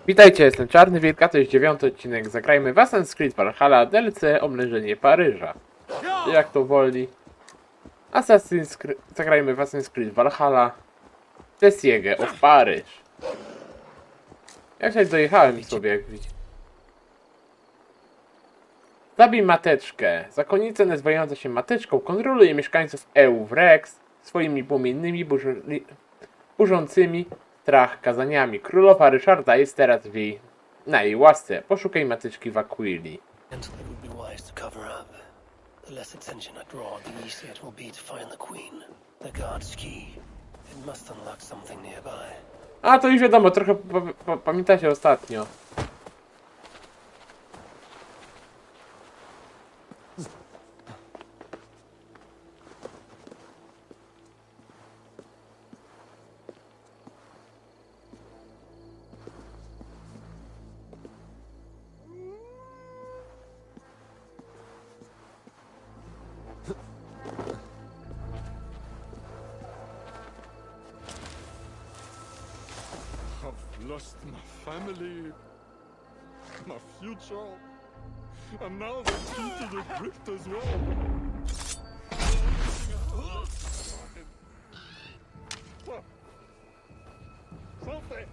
Witajcie, jestem Czarny Wilka, to jest 9. odcinek Zagrajmy w Assassin's Creed Valhalla DLC Oblężenie Paryża. Jak to woli. Zagrajmy w Assassin's Creed Valhalla The Siege of Paryż. Ja dzisiaj dojechałem sobie, jak widzicie. Zabij Mateczkę. Zakonnica nazywająca się Mateczką kontroluje mieszkańców EU-Rex swoimi płomiennymi, burzącymi strach kazaniami. Królowa Ryszarda jest teraz na jej łasce. Poszukaj Mateczki w Aquili. A to już wiadomo, trochę pamiętacie ostatnio. I've lost my family, my future, and now the key to the crypt as well. Something.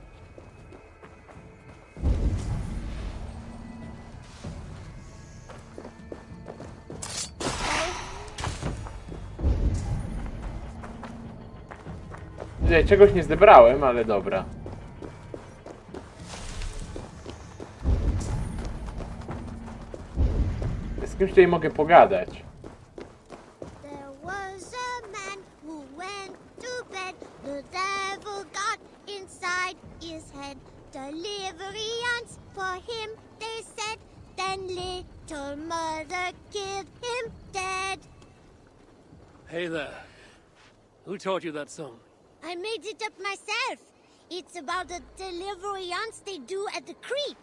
Czegoś nie zebrałem, ale dobra. Z kimś tutaj mogę pogadać. There was a man who went to bed. The devil got inside his head. Deliverance for him, they said. Then little mother killed him dead. Hey there. Who taught you that song? I made it up myself. It's about the deliverance they do at the creep.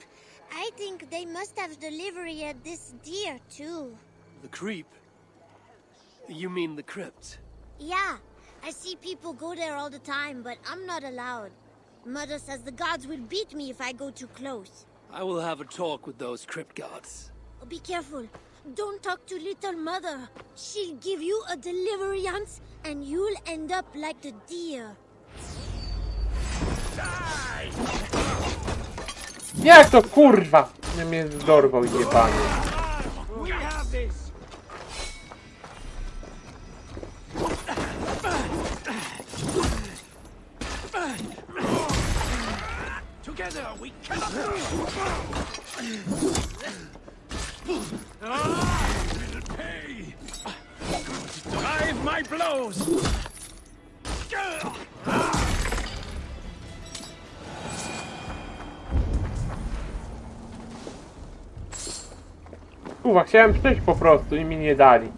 I think they must have delivery at this deer too. The creep? You mean the crypt? Yeah, I see people go there all the time, but I'm not allowed. Mother says the gods will beat me if I go too close. I will have a talk with those crypt gods. Oh, be careful. Don't talk to little mother. She'll give you a deliverance and you'll end up like the deer. Jak to kurwa? Mnie dorwał jebany. Together we cannot. Will pay. Drive my blows. Kurwa, chciałem przejść po prostu i mi nie dali.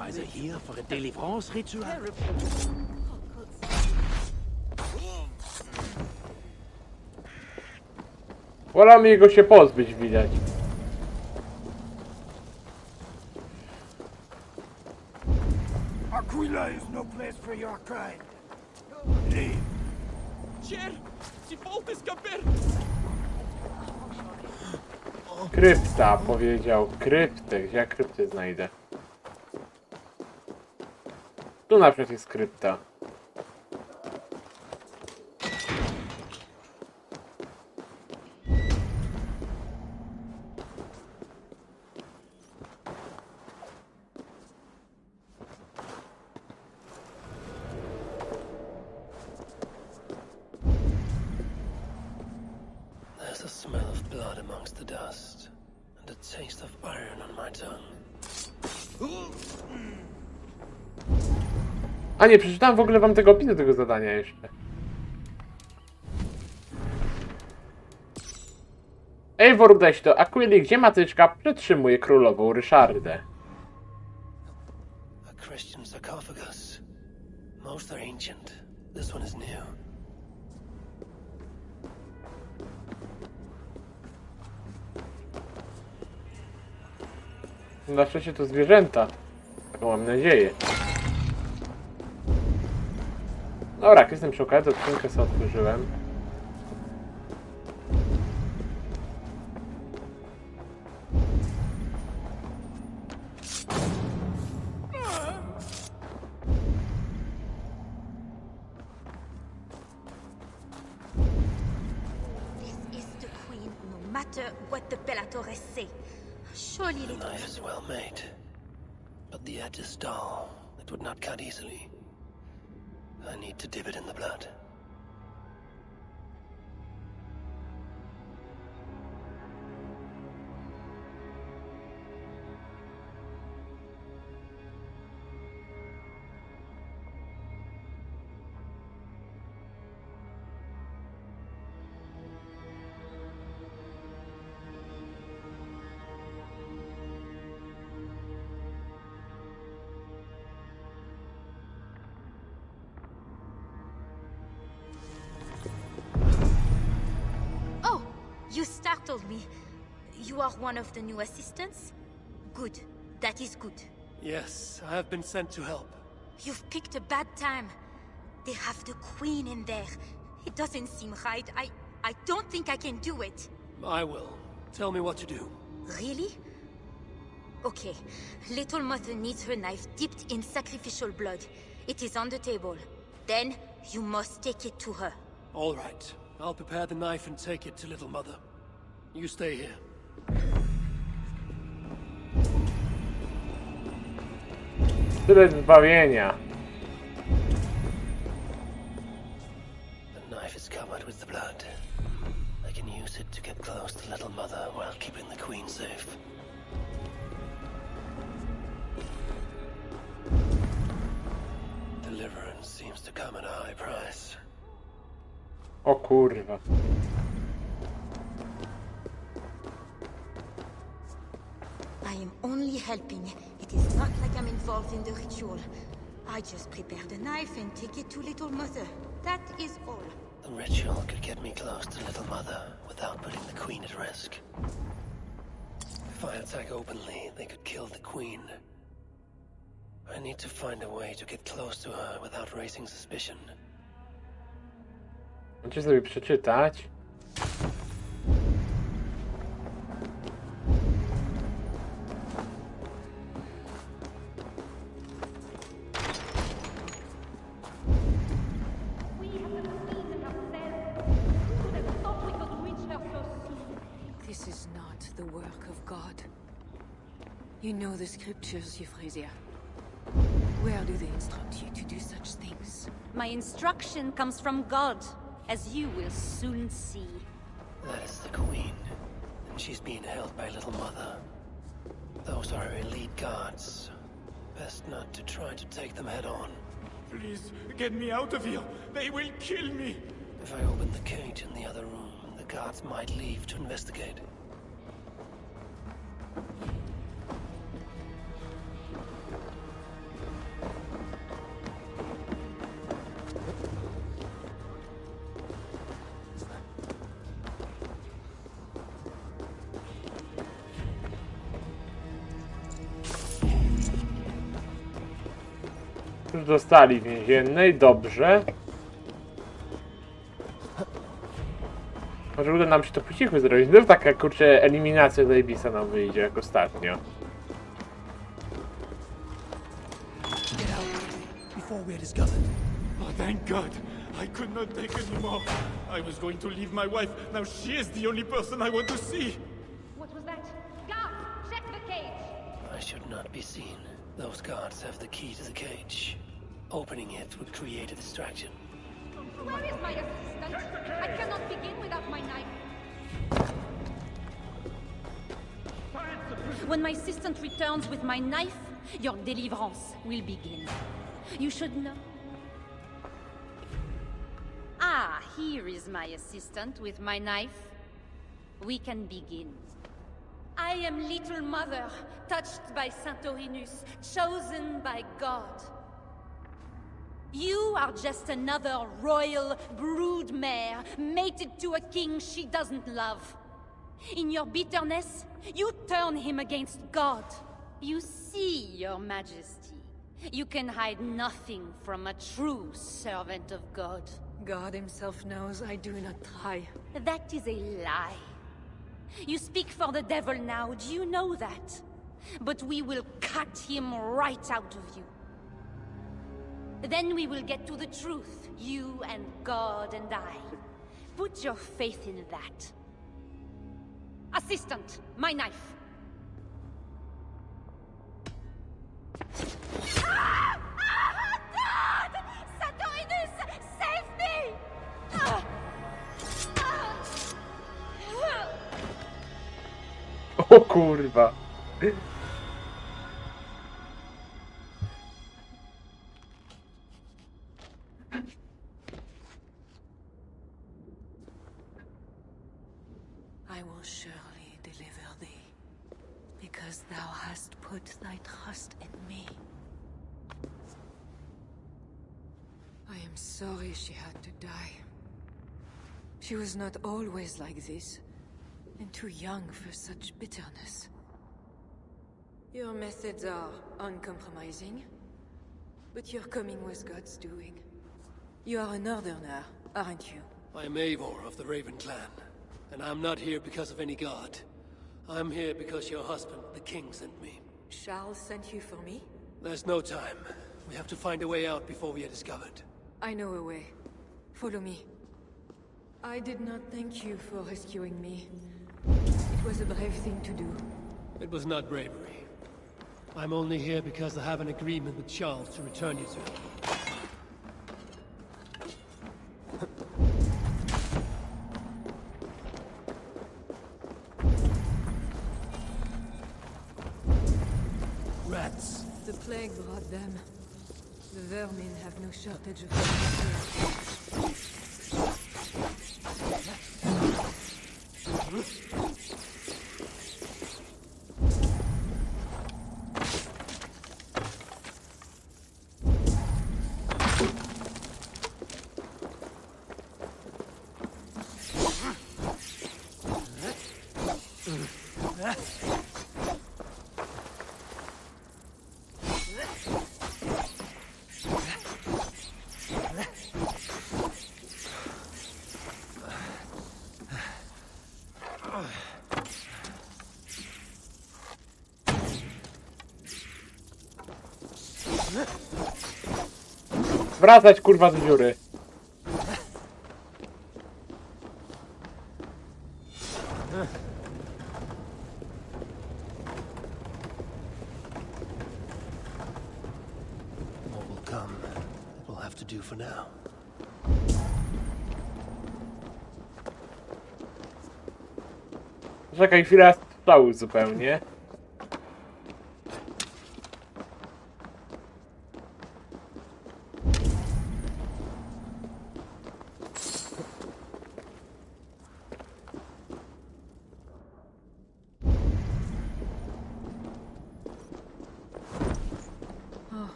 Also hier voor het delivrance-rituaal. Wolamy jego się pozbyć, widać. Aquila is no place for your kind. Leave. Krypta, powiedział. Kryptę. Gdzie ja kryptę znajdę? Tu na przykład jest krypta. There's a smell of blood amongst the dust, and a taste of iron on my tongue. A nie, przeczytałem w ogóle wam tego opisu tego zadania jeszcze. Eivor uda się do Aquili, gdzie Mateczka przetrzymuje królową Ryszardę. sarcophagus. Most are ancient. This one is new. Na szczęście to zwierzęta. Taką mam nadzieję. Dobra, jak jestem przy okazji, to skrzynkę sobie otworzyłem. This is the queen, no matter what the Bellatores say. Surely The little... knife is well made, but the edge is dull. It would not cut easily. I need to dip it in the blood. Oh, you startled me. You are one of the new assistants? Good. That is good. Yes, I have been sent to help. You've picked a bad time. They have the queen in there. It doesn't seem right. I don't think I can do it. I will. Tell me what to do. Really? Okay. Little Mother needs her knife dipped in sacrificial blood. It is on the table. Then, you must take it to her. All right. I'll prepare the knife and take it to Little Mother. You stay here. Tyle zbawienia. The knife is covered with the blood. I can use it to get close to Little Mother while keeping the Queen safe. Deliverance seems to come at a high price. O kurwa. I am only helping. It is not like I'm involved in the ritual. I just prepare the knife and take it to Little Mother. That is all. The ritual could get me close to Little Mother without putting the Queen at risk. If I attack openly, they could kill the Queen. I need to find a way to get close to her without raising suspicion. Możecie sobie przeczytać. This is not the work of God. You know the scriptures, Euphrasia. Where do they instruct you to do such things? My instruction comes from God, as you will soon see. That is the Queen, and she's being held by Little Mother. Those are her elite guards. Best not to try to take them head on. Please, get me out of here. They will kill me. If I open the cage in the other room, the guards might leave to investigate. Już dostali więziennej, dobrze. Może uda nam się to po cichu zrobić. No taka kurczę eliminacja z Epicka nam wyjdzie jak ostatnio. Get out before we're discovered. Oh, thank God. I could not take anymore. I was going to leave my wife. Now she is the only person I want to see. What was that? Guards, check the cage! I should not be seen. Those guards have the key to the cage. Opening it would create a distraction. Where is my assistant? I cannot begin without my knife. When my assistant returns with my knife, your deliverance will begin. You should know. Ah, here is my assistant with my knife. We can begin. I am Little Mother, touched by Saint Orinus, chosen by God. You are just another royal broodmare, mated to a king she doesn't love. In your bitterness, you turn him against God. You see, Your Majesty, you can hide nothing from a true servant of God. God himself knows I do not try. That is a lie. You speak for the devil now, do you know that? But we will cut him right out of you. Then we will get to the truth, you and God and I. Put your faith in that. Assistant, my knife. Ah! Ah! God! Satoidus, save me! Ah! Ah! O kurwa. I will surely deliver thee, because thou hast put thy trust in me. I am sorry she had to die. She was not always like this, and too young for such bitterness. Your methods are uncompromising, but your coming was God's doing. You are a northerner, aren't you? I am Eivor of the Raven clan, and I'm not here because of any god. I'm here because your husband, the king, sent me. Charles sent you for me? There's no time. We have to find a way out before we are discovered. I know a way. Follow me. I did not thank you for rescuing me. It was a brave thing to do. It was not bravery. I'm only here because I have an agreement with Charles to return you to him. Rats. The plague brought them. The vermin have no shortage of them. Wracać kurwa z dziury. What will come, it will have to do for now. Czekaj, chwilę stał zupełnie.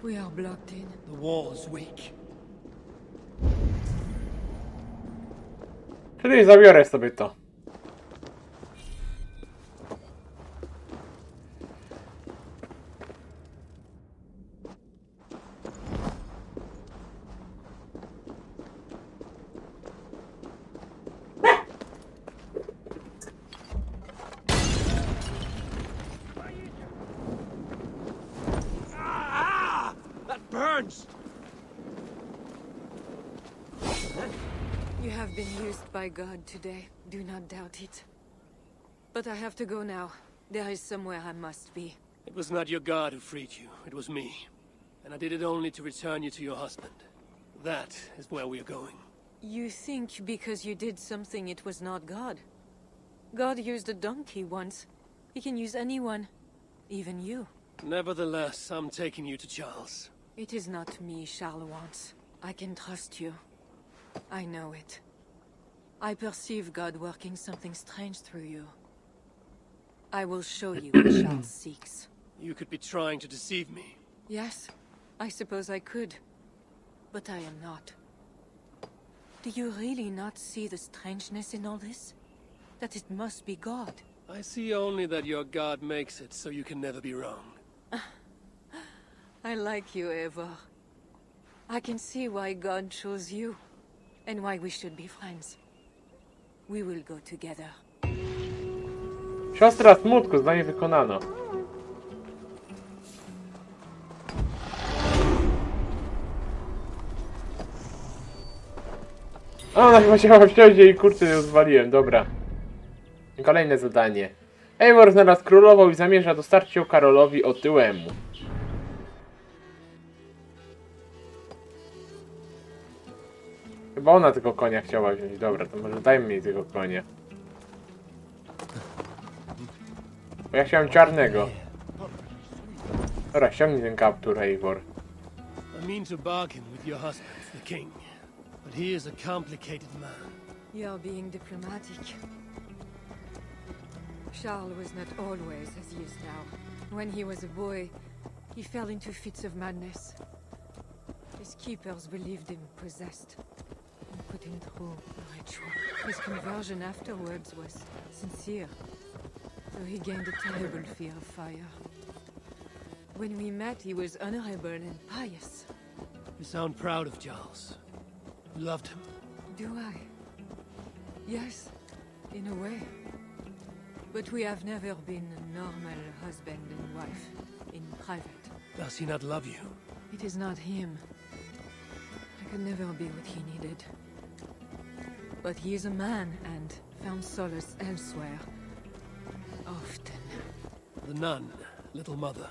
We are blocked in. The wall is weak. Czyli zabiorę sobie to. Burns! You have been used by God today. Do not doubt it. But I have to go now. There is somewhere I must be. It was not your god who freed you, it was me. And I did it only to return you to your husband. That is where we are going. You think because you did something it was not God? God used a donkey once. He can use anyone. Even you. Nevertheless, I'm taking you to Charles. It is not me Charles wants. I can trust you. I know it. I perceive God working something strange through you. I will show you what Charles seeks. You could be trying to deceive me. Yes, I suppose I could, but I am not. Do you really not see the strangeness in all this? That it must be God? I see only that your God makes it so you can never be wrong. I like you, Eivor. I can see why God chose you, and why we should be friends. We will go together. Siostra smutku, zdanie wykonano. A, ona chyba chciała wziąć i kurczę ją zwaliłem, dobra. Kolejne zadanie. Eivor znalazł królową i zamierza dostarczyć ją Karolowi Otyłemu. Chyba ona tego konia chciała wziąć. Dobra, to może dajmy jej tego konia. Bo ja chciałem czarnego. Dobra, ściągnij ten kaptur, Eivor. I mean to bargain with your husband, the king. But he is a complicated man. You're being diplomatic. Charles was not always as he is now. When he was a boy, he fell into fits of madness. His keepers believed him possessed and put him through a ritual. His conversion afterwards was sincere, though he gained a terrible fear of fire. When we met, he was honorable and pious. You sound proud of Charles. You loved him. Do I? Yes, in a way. But we have never been a normal husband and wife in private. Does he not love you? It is not him. I could never be what he needed. But he is a man and found solace elsewhere. Often. The nun, little mother,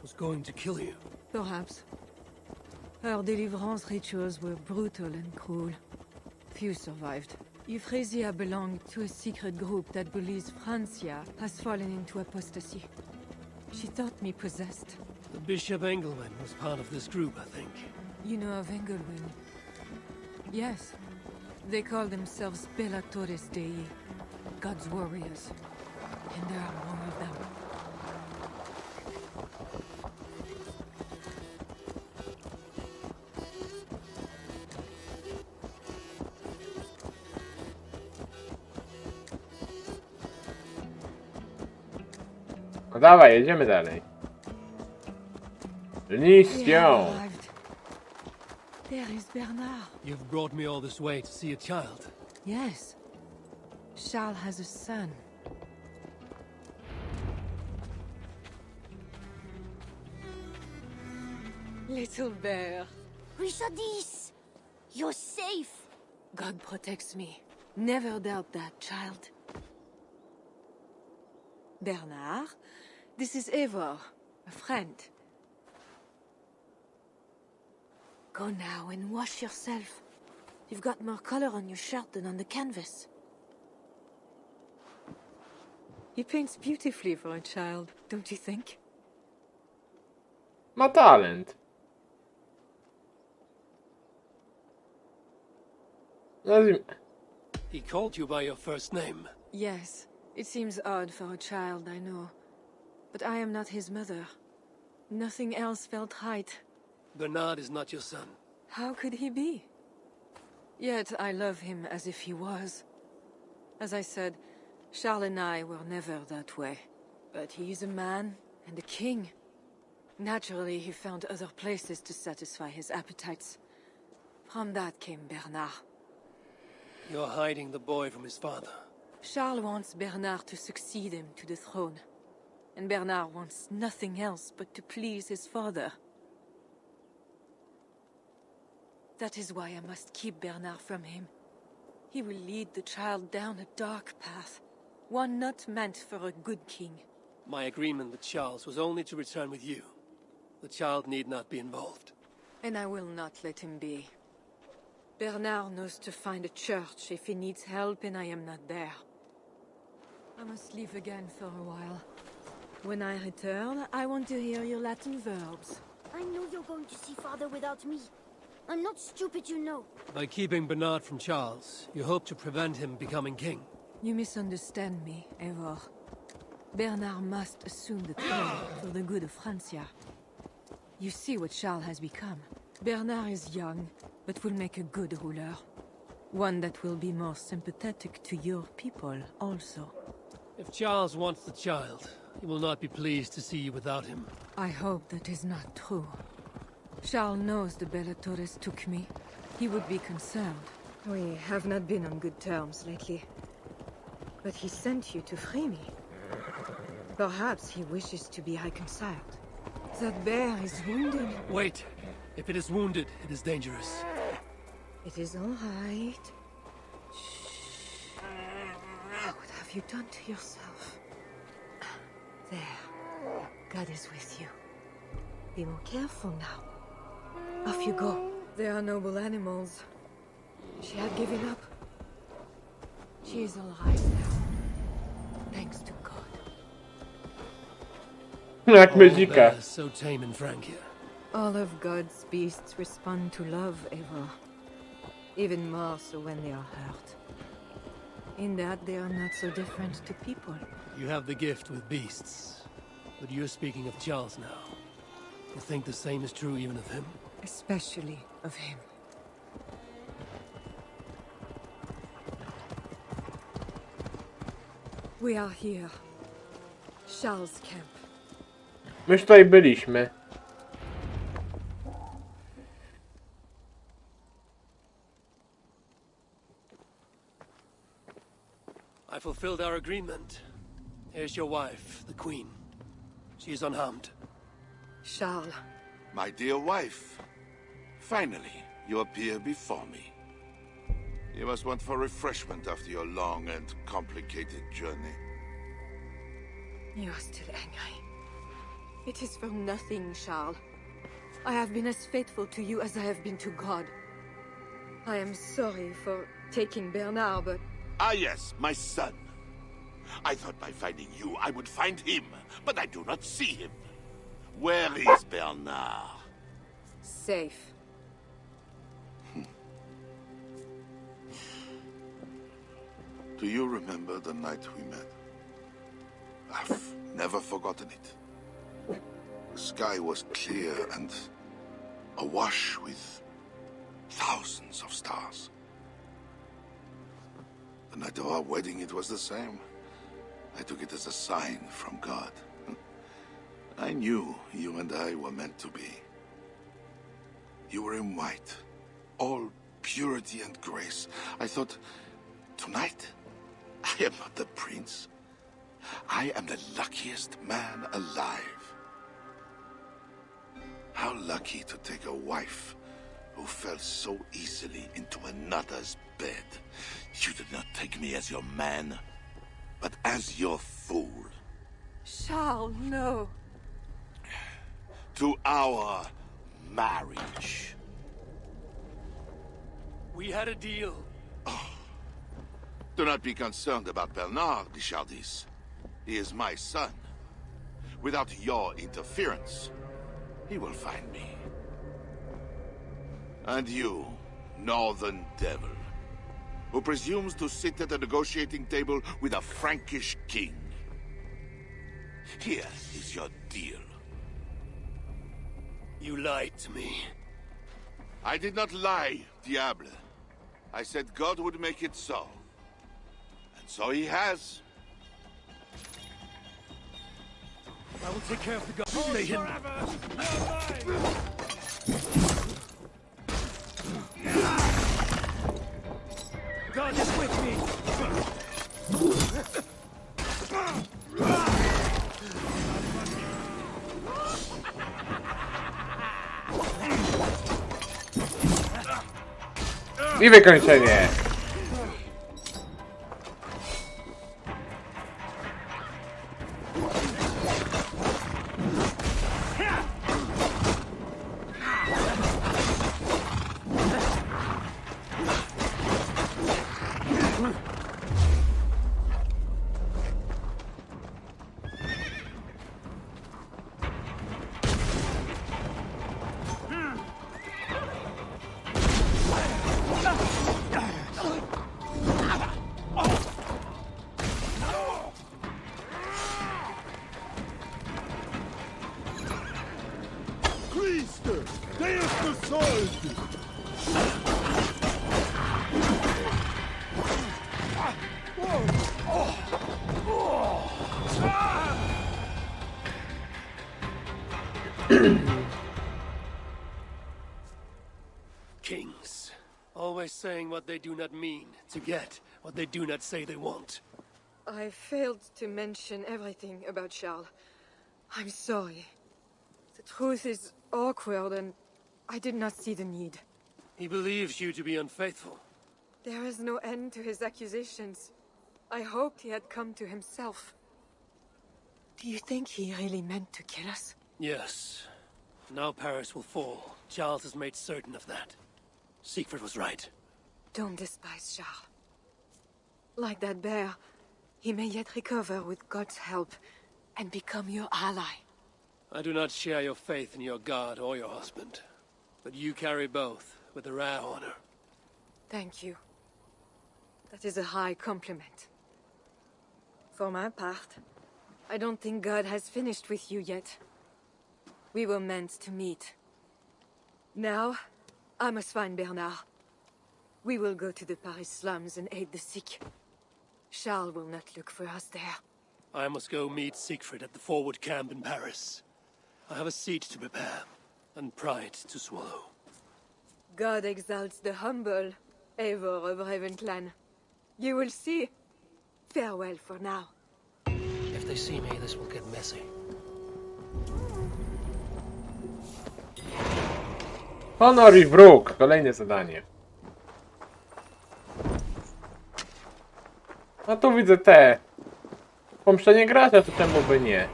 was going to kill you. Perhaps. Her deliverance rituals were brutal and cruel. Few survived. Euphrasia belonged to a secret group that believes Francia has fallen into apostasy. She thought me possessed. The Bishop Engelman was part of this group, I think. You know of Engelman? Yes. They call themselves Bellatores Dei, God's warriors. And there are more of them. No dawaj, jedziemy dalej. We Liścią. have arrived. There is Bernard. You've brought me all this way to see a child. Yes. Charles has a son. Little bear. Richardis, you're safe. God protects me. Never doubt that, child. Bernard, this is Eivor, a friend. Go now and wash yourself. You've got more color on your shirt than on the canvas. He paints beautifully for a child, don't you think? Ma talent. Nazwijmy. He called you by your first name. Yes, it seems odd for a child, I know. But I am not his mother. Nothing else felt right. Bernard is not your son. How could he be? Yet I love him as if he was. As I said, Charles and I were never that way. But he is a man and a king. Naturally, he found other places to satisfy his appetites. From that came Bernard. You're hiding the boy from his father. Charles wants Bernard to succeed him to the throne. And Bernard wants nothing else but to please his father. That is why I must keep Bernard from him. He will lead the child down a dark path, one not meant for a good king. My agreement with Charles was only to return with you. The child need not be involved. And I will not let him be. Bernard knows to find a church if he needs help and I am not there. I must leave again for a while. When I return, I want to hear your Latin verbs. I know you're going to see Father without me. I'm not stupid, you know. By keeping Bernard from Charles, you hope to prevent him becoming king. You misunderstand me, Eivor. Bernard must assume the throne for the good of Francia. You see what Charles has become. Bernard is young, but will make a good ruler. One that will be more sympathetic to your people also. If Charles wants the child, he will not be pleased to see you without him. I hope that is not true. Charles knows the Bellatores took me. He would be concerned. We have not been on good terms lately. But he sent you to free me. Perhaps he wishes to be reconciled. That bear is wounded. Wait. If it is wounded, it is dangerous. It is all right. Shh. What have you done to yourself? There. God is with you. Be more careful now. Off you go. They are noble animals. She had given up. She is all right now. Thanks to God. Jak All myzika. bears so tame and frank here. All of God's beasts respond to love, Eivor. Even more so when they are hurt. In that they are not so different to people. You have the gift with beasts. But you're speaking of Charles now. You think the same is true even of him? Especially of him. We are here. Charles' camp. My już tutaj byliśmy. I fulfilled our agreement. Here's your wife, the Queen. She is unharmed. Charles. My dear wife, finally you appear before me. You must want for refreshment after your long and complicated journey. You are still angry. It is for nothing, Charles. I have been as faithful to you as I have been to God. I am sorry for taking Bernard, but... Ah yes, my son. I thought by finding you I would find him, but I do not see him. Where is Bernard? Safe. Do you remember the night we met? I've never forgotten it. The sky was clear and awash with thousands of stars. The night of our wedding, it was the same. I took it as a sign from God. I knew you and I were meant to be. You were in white, all purity and grace. I thought, tonight, I am not the prince. I am the luckiest man alive. How lucky to take a wife who fell so easily into another's bed. You did not take me as your man, but as your fool. Charles, no. To our marriage. We had a deal. Do not be concerned about Bernard, Bichardis. He is my son. Without your interference, he will find me. And you, northern devil, who presumes to sit at a negotiating table with a Frankish king. Here is your deal. You lied to me. I did not lie, Diable. I said God would make it so. And so he has. I will take care of the gods. Stay hidden. God is with me. I wykończenie. Triste! Der ist besollt! Kings. Always saying what they do not mean to get what they do not say they want. I failed to mention everything about Charles. I'm sorry. The truth is awkward and I did not see the need. He believes you to be unfaithful. There is no end to his accusations. I hoped he had come to himself. Do you think he really meant to kill us? Yes. Now Paris will fall. Charles has made certain of that. Siegfried was right. Don't despise Charles. Like that bear, he may yet recover with God's help and become your ally. I do not share your faith in your god or your husband. But you carry both with a rare honor. Thank you. That is a high compliment. For my part, I don't think God has finished with you yet. We were meant to meet. Now, I must find Bernard. We will go to the Paris slums and aid the sick. Charles will not look for us there. I must go meet Siegfried at the forward camp in Paris. I have a seat to prepare, and pride to swallow. God exalts the humble, Eivor of Ravenclan. You will see. Farewell for now. If they see me, this will get messy. Honor i wróg. Kolejne zadanie. No tu widzę te. Pomszczenie gracza, to czemu by nie?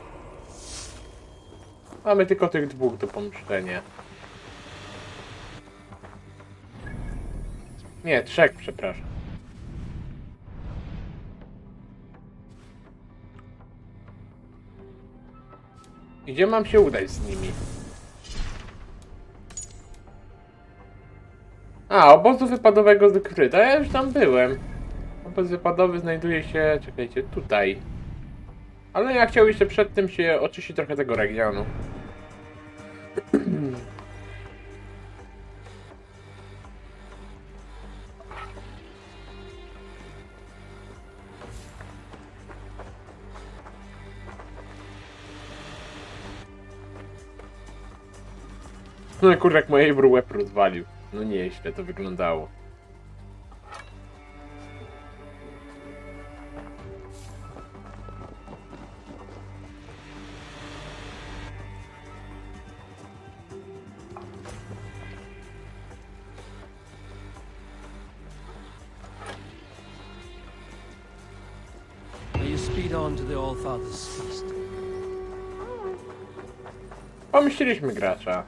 Mamy tylko tych dwóch do pomszczenia. Nie, trzech, przepraszam. I gdzie mam się udać z nimi? A, obozu wypadowego wykryta. Ja już tam byłem. Obóz wypadowy znajduje się... Czekajcie, tutaj. Ale ja chciał jeszcze przed tym się oczyścić trochę tego regionu. No kurde, jak mojej łeb rozwalił. No nieźle to wyglądało. May you speed on to the All-Father's feast. Pomyśleliśmy gracza.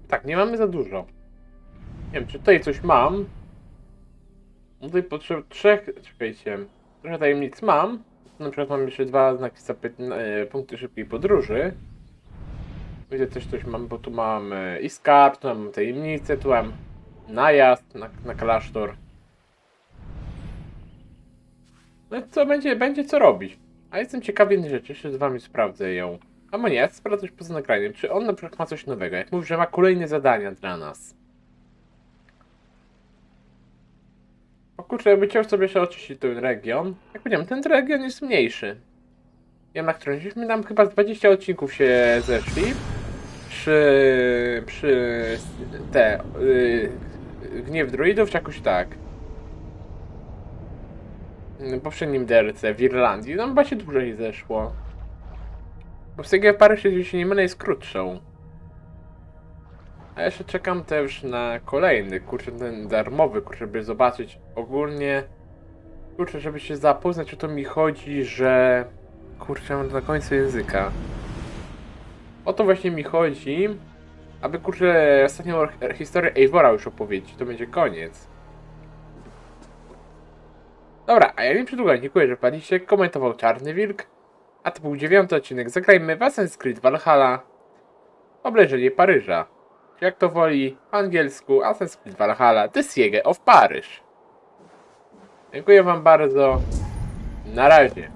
Tak, nie mamy za dużo. Nie wiem, czy tutaj coś mam. Tutaj potrzeb trzech... Czekajcie. Trochę tajemnic mam. Na przykład mam jeszcze dwa znaki punkty szybkiej podróży. Widzę coś mam, bo tu mam i skarb, tu mam tajemnicę, tu mam najazd na klasztor. No i co, będzie co robić. A jestem ciekawy jednej rzeczy, jeszcze z wami sprawdzę ją. Albo nie, sprawdzę coś poza nagraniem. Czy on na przykład ma coś nowego? Jak mówi, że ma kolejne zadania dla nas. O kurczę, ja bym chciał sobie jeszcze oczyścić ten region. Jak powiedziałem, ten region jest mniejszy. Ja na którymś żeśmy tam chyba z 20 odcinków się zeszli. Przy Gniew Druidów, czy jakoś tak. W poprzednim DLC w Irlandii. No chyba się dłużej zeszło. Bo w Paryżu, jeśli się nie mylę, jest krótszą. A jeszcze czekam też na kolejny, kurczę, ten darmowy, kurczę, żeby zobaczyć ogólnie. Kurczę, żeby się zapoznać, o to mi chodzi, że... Kurczę, mam na końcu języka. O to właśnie mi chodzi, aby, kurczę, ostatnią historię Eivora już opowiedzieć. To będzie koniec. Dobra, a ja nie przedłużam. Dziękuję, że wpadliście. Komentował Czarny Wilk. A to był 9. odcinek. Zagrajmy w Assassin's Creed Valhalla. Oblężenie Paryża. Jak to woli po angielsku, Assassin's Creed Valhalla. The Siege of Paryż. Dziękuję wam bardzo. Na razie.